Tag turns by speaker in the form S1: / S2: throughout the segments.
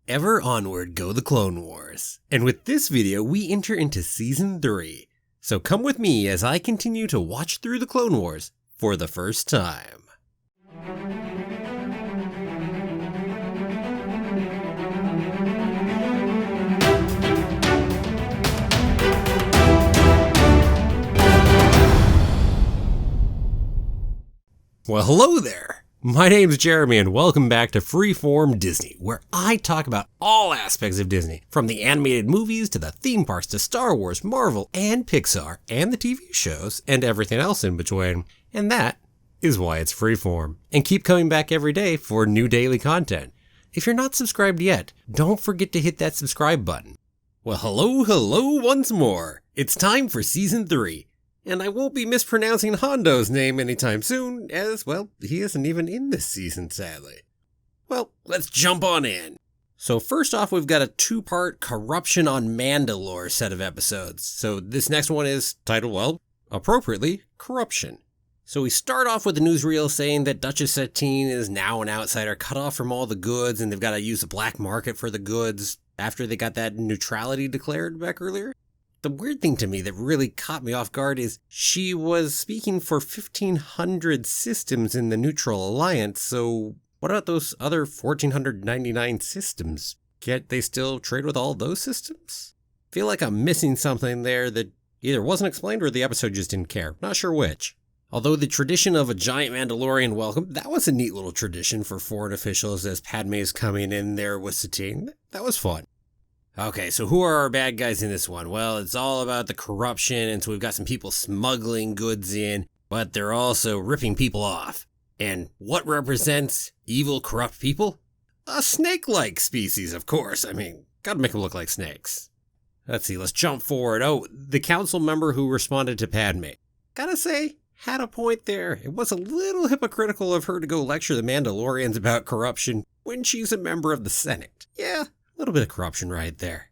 S1: Ever onward go the Clone Wars, and with this video we enter into Season 3. So come with me as I continue to watch through the Clone Wars for the first time. Well, hello there! My name's Jeremy and welcome back to Freeform Disney, where I talk about all aspects of Disney, from the animated movies to the theme parks to Star Wars, Marvel, and Pixar, and the TV shows, and everything else in between. And that is why it's Freeform. And keep coming back every day for new daily content. If you're not subscribed yet, don't forget to hit that subscribe button. Well, hello once more. It's time for Season 3. And I won't be mispronouncing Hondo's name anytime soon, as, well, he isn't even in this season, sadly. Well, let's jump on in. So first off, we've got a two-part Corruption on Mandalore set of episodes. So this next one is titled, well, appropriately, Corruption. So we start off with a newsreel saying that Duchess Satine is now an outsider cut off from all the goods, and they've got to use the black market for the goods after they got that neutrality declared back earlier. The weird thing to me that really caught me off guard is she was speaking for 1,500 systems in the Neutral Alliance, so what about those other 1,499 systems? Can't they still trade with all those systems? I feel like I'm missing something there that either wasn't explained or the episode just didn't care. Not sure which. Although the tradition of a giant Mandalorian welcome, that was a neat little tradition for foreign officials as Padme is coming in there with Satine. That was fun. Okay, so who are our bad guys in this one? Well, it's all about the corruption, and so we've got some people smuggling goods in, but they're also ripping people off. And what represents evil, corrupt people? A snake-like species, of course. I mean, gotta make them look like snakes. Let's see, let's jump forward. Oh, the council member who responded to Padme. Gotta say, had a point there. It was a little hypocritical of her to go lecture the Mandalorians about corruption when she's a member of the Senate. Yeah. A little bit of corruption right there.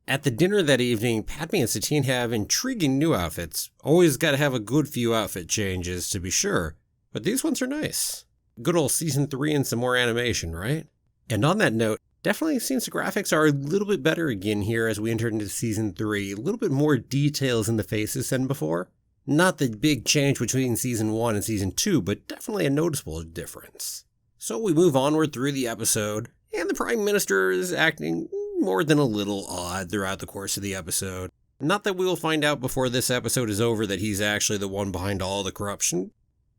S1: At the dinner that evening, Padme and Satine have intriguing new outfits. Always gotta have a good few outfit changes, to be sure, but these ones are nice. Good old Season 3 and some more animation, right? And on that note, definitely seems the graphics are a little bit better again here as we enter into Season 3. A little bit more details in the faces than before. Not the big change between Season 1 and Season 2, but definitely a noticeable difference. So we move onward through the episode. And the Prime Minister is acting more than a little odd throughout the course of the episode. Not that we'll find out before this episode is over that he's actually the one behind all the corruption.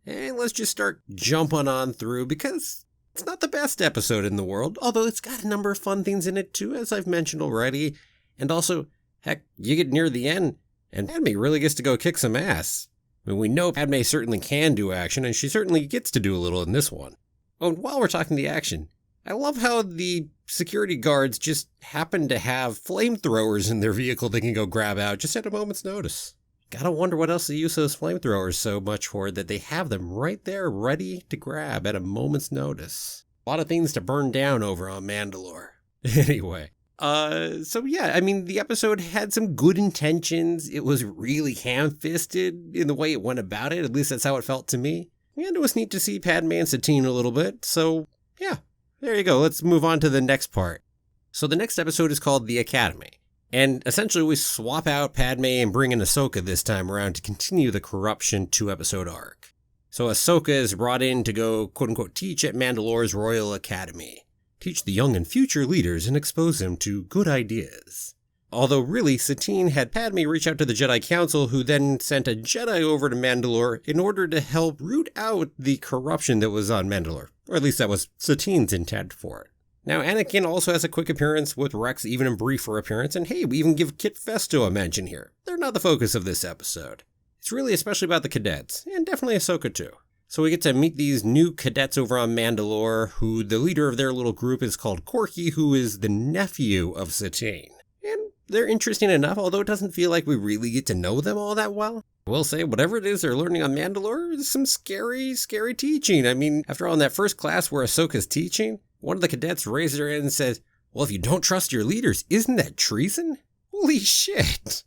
S1: And let's just start jumping on through because it's not the best episode in the world, although it's got a number of fun things in it too, as I've mentioned already. And also, heck, you get near the end, and Padme really gets to go kick some ass. I mean, we know Padme certainly can do action, and she certainly gets to do a little in this one. Oh, and while we're talking the action, I love how the security guards just happen to have flamethrowers in their vehicle they can go grab out just at a moment's notice. Gotta wonder what else they use those flamethrowers so much for that they have them right there ready to grab at a moment's notice. A lot of things to burn down over on Mandalore. Anyway, so yeah, I mean, the episode had some good intentions. It was really ham-fisted in the way it went about it. At least that's how it felt to me. And it was neat to see Padme and Satine a little bit. So yeah. There you go, let's move on to the next part. So the next episode is called The Academy. And essentially we swap out Padme and bring in Ahsoka this time around to continue the Corruption 2-episode arc. So Ahsoka is brought in to go quote-unquote teach at Mandalore's Royal Academy. Teach the young and future leaders and expose them to good ideas. Although really, Satine had Padme reach out to the Jedi Council, who then sent a Jedi over to Mandalore in order to help root out the corruption that was on Mandalore. Or at least that was Satine's intent for it. Now, Anakin also has a quick appearance with Rex, even a briefer appearance, and hey, we even give Kit Fisto a mention here. They're not the focus of this episode. It's really especially about the cadets, and definitely Ahsoka too. So we get to meet these new cadets over on Mandalore, who the leader of their little group is called Corky, who is the nephew of Satine. And they're interesting enough, although it doesn't feel like we really get to know them all that well. I will say, whatever it is they're learning on Mandalore is some scary teaching. I mean, after all, in that first class where Ahsoka's teaching, one of the cadets raised her hand and says, well, if you don't trust your leaders, isn't that treason? Holy shit.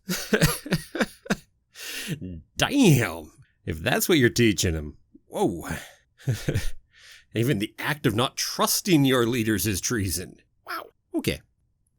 S1: Damn. If that's what you're teaching them. Whoa. Even the act of not trusting your leaders is treason. Wow. Okay.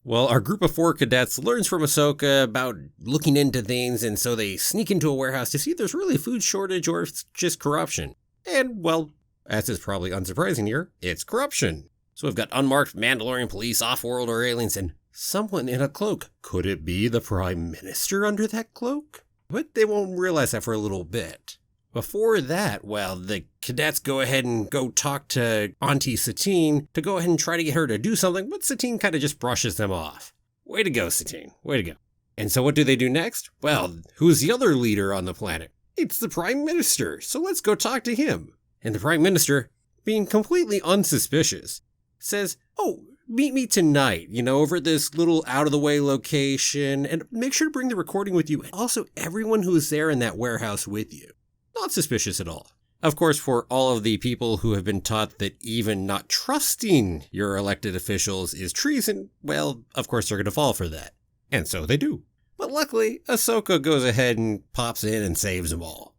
S1: Well, our group of 4 cadets learns from Ahsoka about looking into things, and so they sneak into a warehouse to see if there's really a food shortage or if it's just corruption. And, well, as is probably unsurprising here, it's corruption. So we've got unmarked Mandalorian police, off-world or aliens, and someone in a cloak. Could it be the Prime Minister under that cloak? But they won't realize that for a little bit. Before that, well, the cadets go ahead and go talk to Auntie Satine to go ahead and try to get her to do something, but Satine kind of just brushes them off. Way to go, Satine. Way to go. And so what do they do next? Well, who's the other leader on the planet? It's the Prime Minister, so let's go talk to him. And the Prime Minister, being completely unsuspicious, says, oh, meet me tonight, over at this little out-of-the-way location, and make sure to bring the recording with you, and also everyone who is there in that warehouse with you. Not suspicious at all. Of course, for all of the people who have been taught that even not trusting your elected officials is treason, well, of course they're going to fall for that. And so they do. But luckily, Ahsoka goes ahead and pops in and saves them all.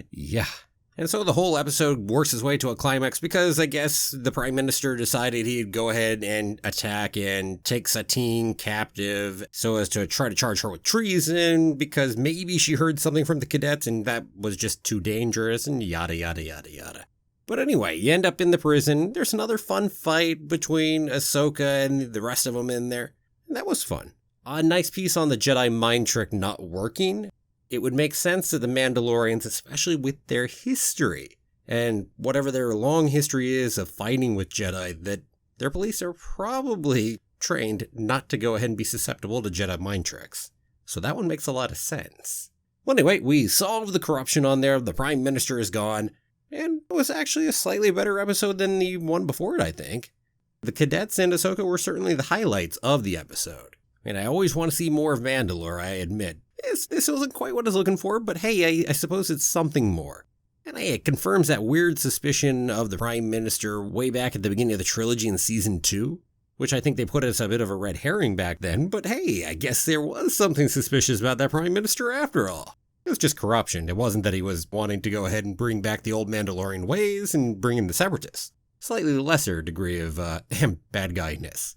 S1: Yeah. And so the whole episode works its way to a climax because I guess the Prime Minister decided he'd go ahead and attack and take Satine captive so as to try to charge her with treason because maybe she heard something from the cadets and that was just too dangerous and yada yada yada yada. But anyway, you end up in the prison. There's another fun fight between Ahsoka and the rest of them in there. And that was fun. A nice piece on the Jedi mind trick not working. It would make sense that the Mandalorians, especially with their history, and whatever their long history is of fighting with Jedi, that their police are probably trained not to go ahead and be susceptible to Jedi mind tricks. So that one makes a lot of sense. Well, anyway, we solved the corruption on there, the Prime Minister is gone, and it was actually a slightly better episode than the one before it, I think. The cadets and Ahsoka were certainly the highlights of the episode. And I always want to see more of Mandalore, I admit. This wasn't quite what I was looking for, but hey, I suppose it's something more. And hey, it confirms that weird suspicion of the Prime Minister way back at the beginning of the trilogy in Season 2, which I think they put as a bit of a red herring back then, but hey, I guess there was something suspicious about that Prime Minister after all. It was just corruption. It wasn't that he was wanting to go ahead and bring back the old Mandalorian ways and bring in the Separatists. Slightly lesser degree of bad guy-ness.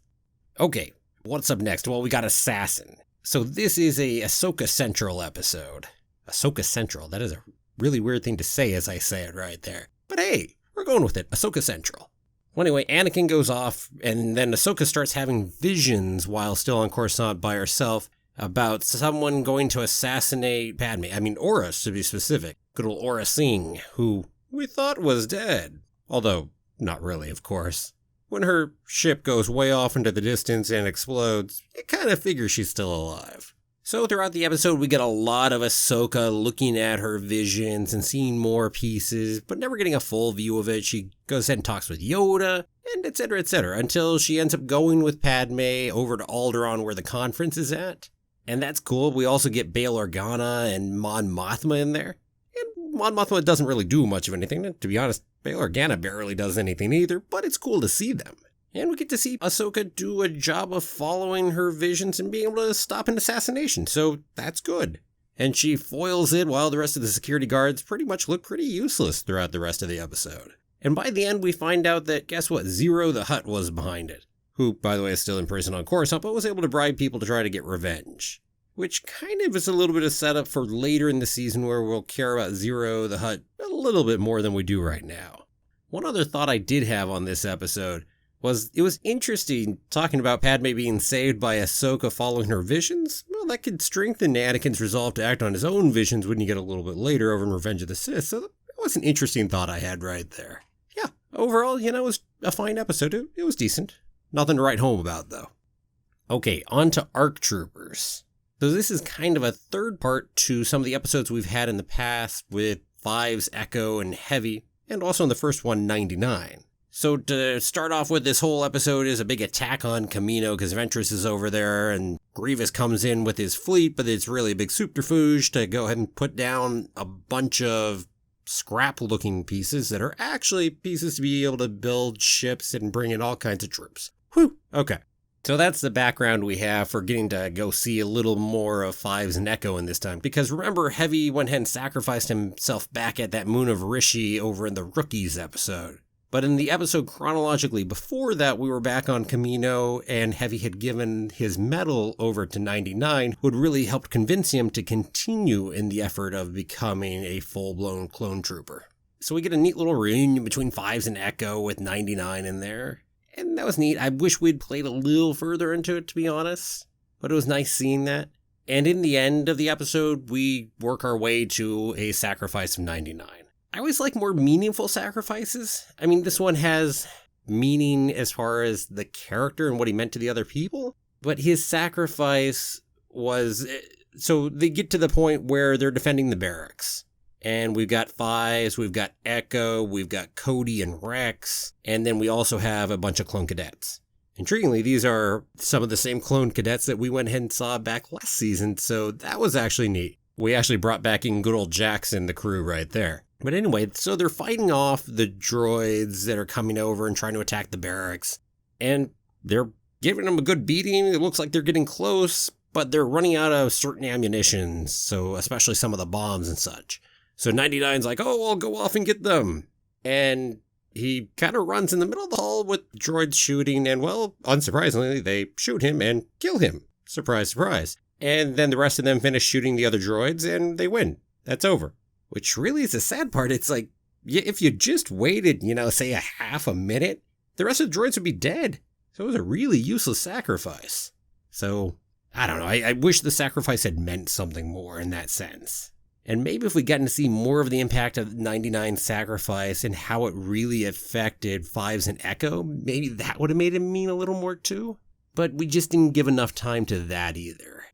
S1: Okay, what's up next? Well, we got Assassin. So this is a Ahsoka Central episode. Ahsoka Central, that is a really weird thing to say as I say it right there. But hey, we're going with it, Ahsoka Central. Well, anyway, Anakin goes off, and then Ahsoka starts having visions while still on Coruscant by herself about someone going to assassinate Padme. I mean, Oris, to be specific. Good old Aura Singh, who we thought was dead. Although, not really, of course. When her ship goes way off into the distance and explodes, you kind of figure she's still alive. So throughout the episode, we get a lot of Ahsoka looking at her visions and seeing more pieces, but never getting a full view of it. She goes ahead and talks with Yoda, and etc., until she ends up going with Padme over to Alderaan where the conference is at. And that's cool. We also get Bail Organa and Mon Mothma in there. And Mon Mothma doesn't really do much of anything. And to be honest, Bail Organa barely does anything either, but it's cool to see them. And we get to see Ahsoka do a job of following her visions and being able to stop an assassination, so that's good. And she foils it while the rest of the security guards pretty much look pretty useless throughout the rest of the episode. And by the end, we find out that, guess what, Zero the Hutt was behind it. Who, by the way, is still in prison on Coruscant, but was able to bribe people to try to get revenge. Which kind of is a little bit of setup for later in the season where we'll care about Zero the Hutt a little bit more than we do right now. One other thought I did have on this episode was it was interesting talking about Padme being saved by Ahsoka following her visions. Well, that could strengthen Anakin's resolve to act on his own visions when you get a little bit later over in Revenge of the Sith. So that was an interesting thought I had right there. Yeah, overall, it was a fine episode. It was decent. Nothing to write home about, though. Okay, on to ARC Troopers. So this is kind of a third part to some of the episodes we've had in the past with Fives, Echo, and Heavy, and also in the first one, 99. So to start off with, this whole episode is a big attack on Kamino because Ventress is over there and Grievous comes in with his fleet, but it's really a big subterfuge to go ahead and put down a bunch of scrap-looking pieces that are actually pieces to be able to build ships and bring in all kinds of troops. Whew, okay. So that's the background we have for getting to go see a little more of Fives and Echo in this time. Because remember, Heavy went ahead and sacrificed himself back at that Moon of Rishi over in the Rookies episode. But in the episode chronologically before that, we were back on Kamino, and Heavy had given his medal over to 99, who had really helped convince him to continue in the effort of becoming a full-blown clone trooper. So we get a neat little reunion between Fives and Echo with 99 in there. And that was neat. I wish we'd played a little further into it, to be honest. But it was nice seeing that. And in the end of the episode, we work our way to a sacrifice of 99. I always like more meaningful sacrifices. I mean, this one has meaning as far as the character and what he meant to the other people. But his sacrifice was... So they get to the point where they're defending the barracks. And we've got Fives, we've got Echo, we've got Cody and Rex. And then we also have a bunch of clone cadets. Intriguingly, these are some of the same clone cadets that we went ahead and saw back last season. So that was actually neat. We actually brought back in good old Jackson, the crew right there. But anyway, so they're fighting off the droids that are coming over and trying to attack the barracks. And they're giving them a good beating. It looks like they're getting close, but they're running out of certain ammunition. So especially some of the bombs and such. So 99's like, oh, I'll go off and get them. And he kind of runs in the middle of the hall with droids shooting. And well, unsurprisingly, they shoot him and kill him. Surprise, surprise. And then the rest of them finish shooting the other droids and they win. That's over. Which really is the sad part. It's like, if you just waited, say a half a minute, the rest of the droids would be dead. So it was a really useless sacrifice. So, I don't know. I wish the sacrifice had meant something more in that sense. And maybe if we gotten to see more of the impact of 99's sacrifice and how it really affected Fives and Echo, maybe that would have made it mean a little more too. But we just didn't give enough time to that either.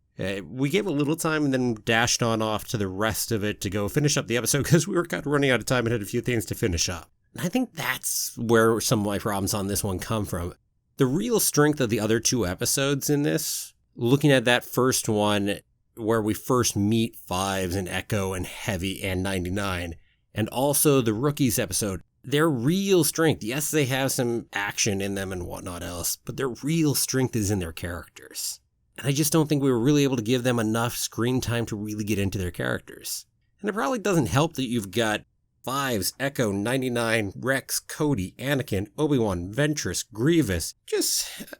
S1: We gave a little time and then dashed on off to the rest of it to go finish up the episode because we were kind of running out of time and had a few things to finish up. And I think that's where some of my problems on this one come from. The real strength of the other two episodes in this, looking at that first one where we first meet Fives and Echo and Heavy and 99, and also the Rookies episode, their real strength, yes, they have some action in them and whatnot else, but their real strength is in their characters. And I just don't think we were really able to give them enough screen time to really get into their characters. And it probably doesn't help that you've got Fives, Echo, 99, Rex, Cody, Anakin, Obi-Wan, Ventress, Grievous,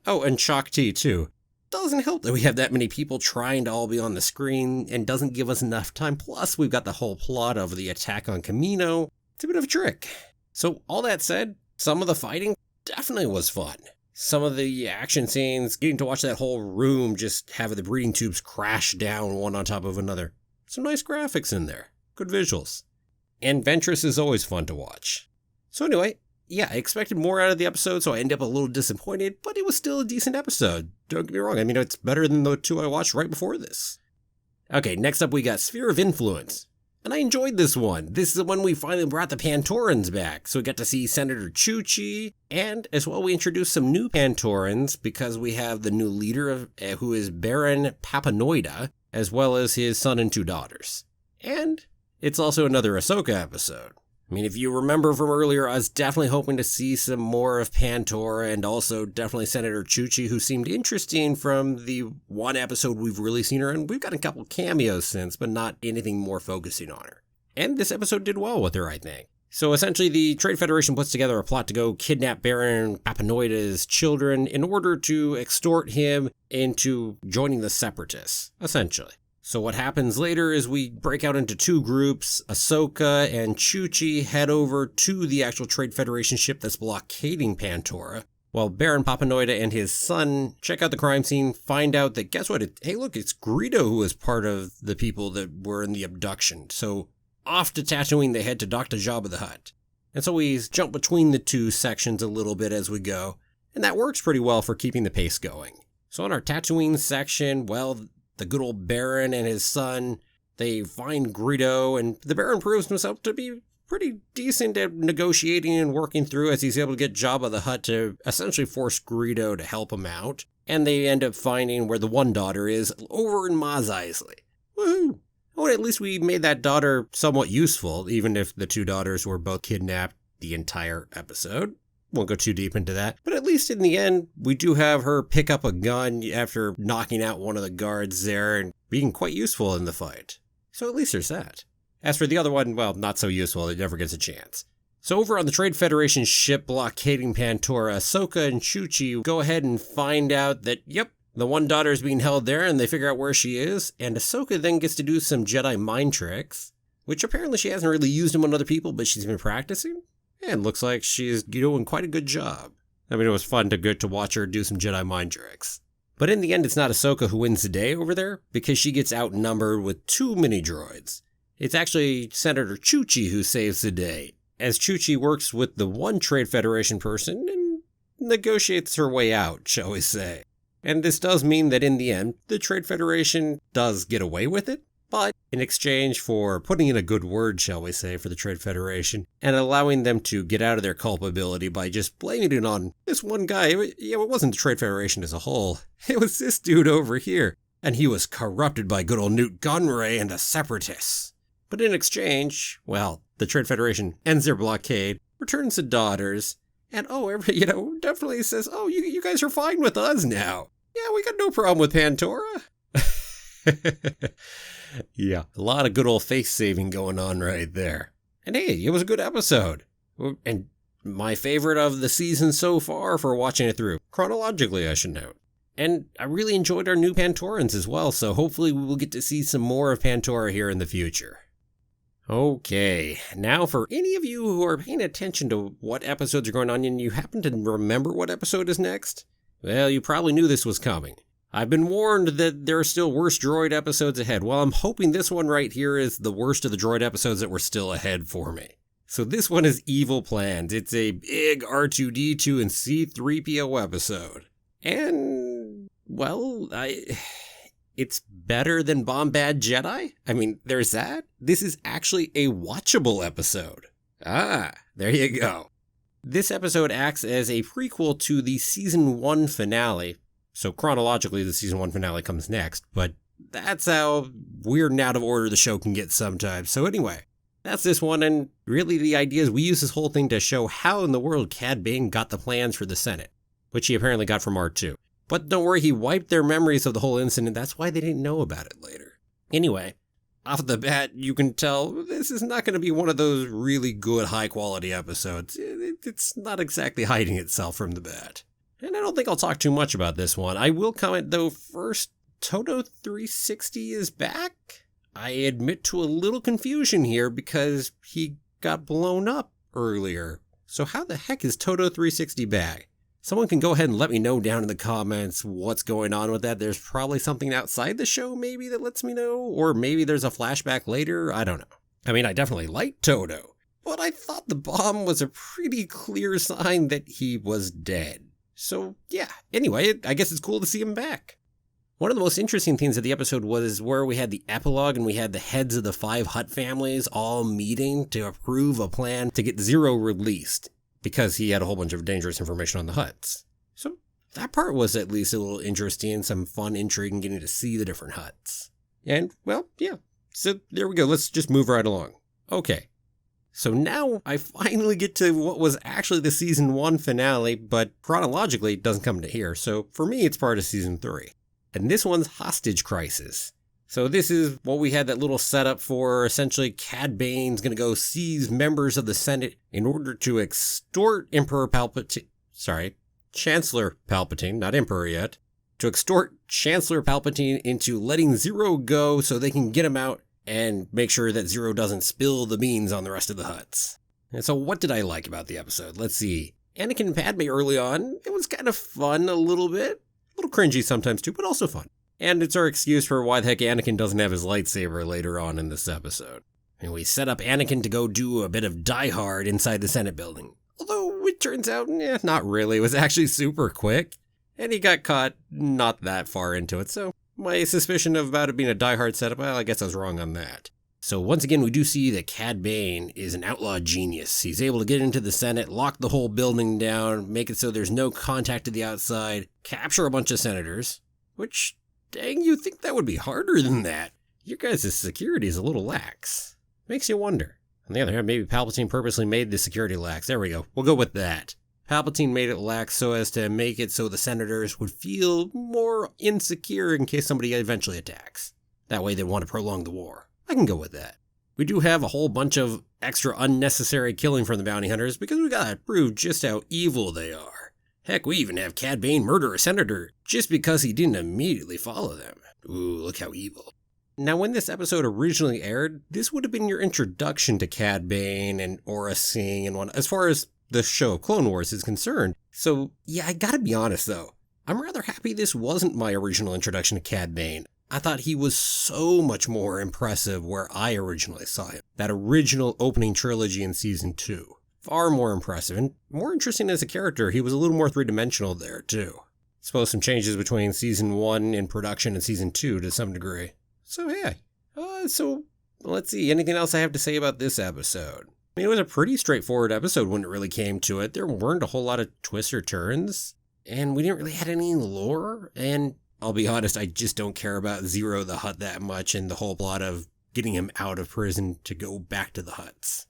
S1: and Shaak Ti too. Doesn't help that we have that many people trying to all be on the screen and doesn't give us enough time. Plus, we've got the whole plot of the attack on Kamino. It's a bit of a trick. So all that said, some of the fighting definitely was fun. Some of the action scenes, getting to watch that whole room just have the breeding tubes crash down one on top of another. Some nice graphics in there. Good visuals. And Ventress is always fun to watch. So anyway, yeah, I expected more out of the episode, so I ended up a little disappointed, but it was still a decent episode. Don't get me wrong, I mean, it's better than the two I watched right before this. Okay, next up we got Sphere of Influence. And I enjoyed this one. This is the one we finally brought the Pantorans back. So we got to see Senator Chuchi, and as well we introduced some new Pantorans because we have the new leader who is Baron Papanoida, as well as his son and two daughters. And it's also another Ahsoka episode. I mean, if you remember from earlier, I was definitely hoping to see some more of Pantora and also definitely Senator Chuchi, who seemed interesting from the one episode we've really seen her in. We've got a couple cameos since, but not anything more focusing on her. And this episode did well with her, I think. So essentially, the Trade Federation puts together a plot to go kidnap Baron Papanoida's children in order to extort him into joining the Separatists, essentially. So what happens later is we break out into two groups. Ahsoka and Chuchi head over to the actual Trade Federation ship that's blockading Pantora, while Baron Papanoida and his son check out the crime scene, find out that, guess what? Hey, look, it's Greedo who is part of the people that were in the abduction. So off to Tatooine, they head to Dr. Jabba the Hutt. And so we jump between the two sections a little bit as we go, and that works pretty well for keeping the pace going. So in our Tatooine section, well, the good old Baron and his son, they find Greedo, and the Baron proves himself to be pretty decent at negotiating and working through as he's able to get Jabba the Hutt to essentially force Greedo to help him out. And they end up finding where the one daughter is, over in Maz Eisley. Woohoo! Oh, at least we made that daughter somewhat useful, even if the two daughters were both kidnapped the entire episode. Won't go too deep into that, but at least in the end, we do have her pick up a gun after knocking out one of the guards there and being quite useful in the fight. So at least there's that. As for the other one, well, not so useful, it never gets a chance. So over on the Trade Federation ship blockading Pandora, Ahsoka and Chuchi go ahead and find out that, yep, the one daughter is being held there, and they figure out where she is, and Ahsoka then gets to do some Jedi mind tricks, which apparently she hasn't really used them on other people, but she's been practicing, and looks like she's doing quite a good job. I mean, it was fun to watch her do some Jedi mind tricks. But in the end, it's not Ahsoka who wins the day over there, because she gets outnumbered with 2 mini-droids. It's actually Senator Chuchi who saves the day, as Chuchi works with the one Trade Federation person and negotiates her way out, shall we say. And this does mean that in the end, the Trade Federation does get away with it, but in exchange for putting in a good word, shall we say, for the Trade Federation, and allowing them to get out of their culpability by just blaming it on this one guy. It wasn't the Trade Federation as a whole. It was this dude over here, and he was corrupted by good old Newt Gunray and the Separatists. But in exchange, well, the Trade Federation ends their blockade, returns the daughters, and definitely says, oh, you guys are fine with us now. Yeah, we got no problem with Pandora. Yeah, a lot of good old face saving going on right there. And hey, it was a good episode. And my favorite of the season so far for watching it through. Chronologically, I should note. And I really enjoyed our new Pantorans as well, so hopefully we will get to see some more of Pandora here in the future. Okay, now for any of you who are paying attention to what episodes are going on and you happen to remember what episode is next, well, you probably knew this was coming. I've been warned that there are still worse droid episodes ahead. Well, I'm hoping this one right here is the worst of the droid episodes that were still ahead for me. So this one is Evil Plans. It's a big R2-D2 and C-3PO episode. And, well, it's better than Bombad Jedi? I mean, there's that. This is actually a watchable episode. Ah, there you go. This episode acts as a prequel to the Season 1 finale. So chronologically, the Season 1 finale comes next, but that's how weird and out of order the show can get sometimes. So anyway, that's this one, and really the idea is we use this whole thing to show how in the world Cad Bane got the plans for the Senate, which he apparently got from R2. But don't worry, he wiped their memories of the whole incident. That's why they didn't know about it later. Anyway, off the bat, you can tell this is not going to be one of those really good, high-quality episodes. It's not exactly hiding itself from the bat. And I don't think I'll talk too much about this one. I will comment, though, first, Todo 360 is back. I admit to a little confusion here because he got blown up earlier. So how the heck is Todo 360 back? Someone can go ahead and let me know down in the comments what's going on with that. There's probably something outside the show maybe that lets me know, or maybe there's a flashback later. I don't know. I mean, I definitely like Todo, but I thought the bomb was a pretty clear sign that he was dead. So yeah, anyway, I guess it's cool to see him back. One of the most interesting things of the episode was where we had the epilogue and we had the heads of the 5 Hutt families all meeting to approve a plan to get Zero released, because he had a whole bunch of dangerous information on the Hutts. So that part was at least a little interesting, some fun intrigue in getting to see the different Hutts. And, well, yeah. So there we go. Let's just move right along. Okay. So now I finally get to what was actually the Season 1 finale, but chronologically it doesn't come to here. So for me, it's part of Season 3. And this one's Hostage Crisis. So this is what we had that little setup for. Essentially, Cad Bane's going to go seize members of the Senate in order to extort Chancellor Palpatine, not Emperor yet, to extort Chancellor Palpatine into letting Zero go so they can get him out and make sure that Zero doesn't spill the beans on the rest of the Hutts. And so what did I like about the episode? Let's see. Anakin and Padme early on, it was kind of fun a little bit. A little cringy sometimes too, but also fun. And it's our excuse for why the heck Anakin doesn't have his lightsaber later on in this episode. And we set up Anakin to go do a bit of Die Hard inside the Senate building. Although it turns out, not really. It was actually super quick. And he got caught not that far into it, so my suspicion about it being a Die Hard setup, well, I guess I was wrong on that. So once again, we do see that Cad Bane is an outlaw genius. He's able to get into the Senate, lock the whole building down, make it so there's no contact to the outside, capture a bunch of senators, which, dang, you'd think that would be harder than that. Your guys' security is a little lax. Makes you wonder. On the other hand, maybe Palpatine purposely made the security lax. There we go. We'll go with that. Palpatine made it lax so as to make it so the senators would feel more insecure in case somebody eventually attacks. That way they want to prolong the war. I can go with that. We do have a whole bunch of extra unnecessary killing from the bounty hunters because we gotta prove just how evil they are. Heck, we even have Cad Bane murder a senator just because he didn't immediately follow them. Ooh, look how evil. Now, when this episode originally aired, this would have been your introduction to Cad Bane and Aura Singh and as far as the show Clone Wars is concerned. So, yeah, I gotta be honest though. I'm rather happy this wasn't my original introduction to Cad Bane. I thought he was so much more impressive where I originally saw him. That original opening trilogy in Season 2. Far more impressive and more interesting as a character. He was a little more three-dimensional there, too. Suppose some changes between Season 1 in production and Season 2 to some degree. So, yeah. So, let's see. Anything else I have to say about this episode? I mean, it was a pretty straightforward episode when it really came to it. There weren't a whole lot of twists or turns. And we didn't really have any lore. And I'll be honest, I just don't care about Zero the Hutt that much and the whole plot of getting him out of prison to go back to the Hutts.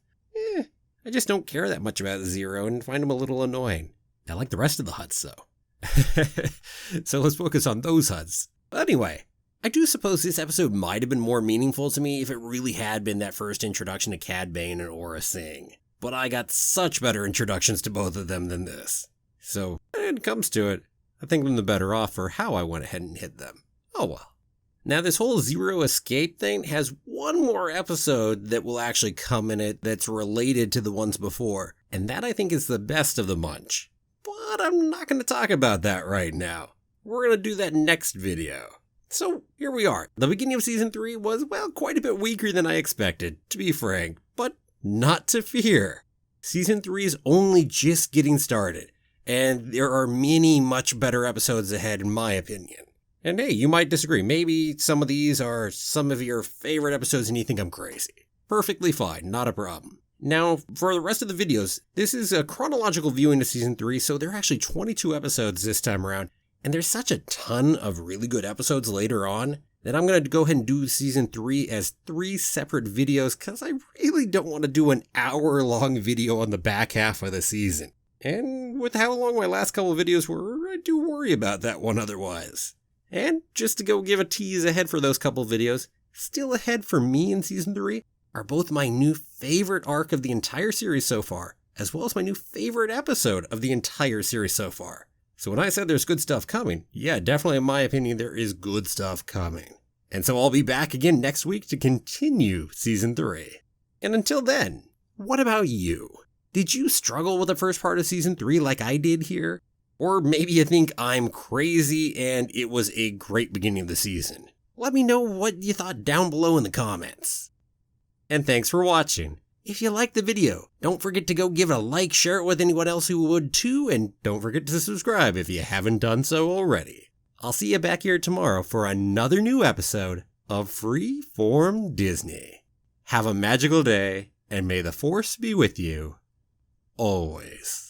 S1: I just don't care that much about Zero and find him a little annoying. I like the rest of the Hutts, though. So let's focus on those Hutts. But anyway, I do suppose this episode might have been more meaningful to me if it really had been that first introduction to Cad Bane and Aura Singh. But I got such better introductions to both of them than this. So, when it comes to it, I think I'm the better off for how I went ahead and hit them. Oh well. Now this whole Zero escape thing has one more episode that will actually come in it that's related to the ones before, and that I think is the best of the bunch. But I'm not going to talk about that right now. We're going to do that next video. So here we are. The beginning of Season 3 was, well, quite a bit weaker than I expected, to be frank, but not to fear. Season 3 is only just getting started, and there are many much better episodes ahead in my opinion. And hey, you might disagree. Maybe some of these are some of your favorite episodes and you think I'm crazy. Perfectly fine, not a problem. Now, for the rest of the videos, this is a chronological viewing of Season 3, so there are actually 22 episodes this time around, and there's such a ton of really good episodes later on that I'm going to go ahead and do Season 3 as 3 separate videos because I really don't want to do an hour-long video on the back half of the season. And with how long my last couple of videos were, I do worry about that one otherwise. And just to go give a tease ahead for those couple videos, still ahead for me in Season 3 are both my new favorite arc of the entire series so far, as well as my new favorite episode of the entire series so far. So when I said there's good stuff coming, yeah, definitely in my opinion there is good stuff coming. And so I'll be back again next week to continue Season 3. And until then, what about you? Did you struggle with the first part of Season 3 like I did here? Or maybe you think I'm crazy and it was a great beginning of the season. Let me know what you thought down below in the comments. And thanks for watching. If you liked the video, don't forget to go give it a like, share it with anyone else who would too, and don't forget to subscribe if you haven't done so already. I'll see you back here tomorrow for another new episode of Freeform Disney. Have a magical day, and may the Force be with you always.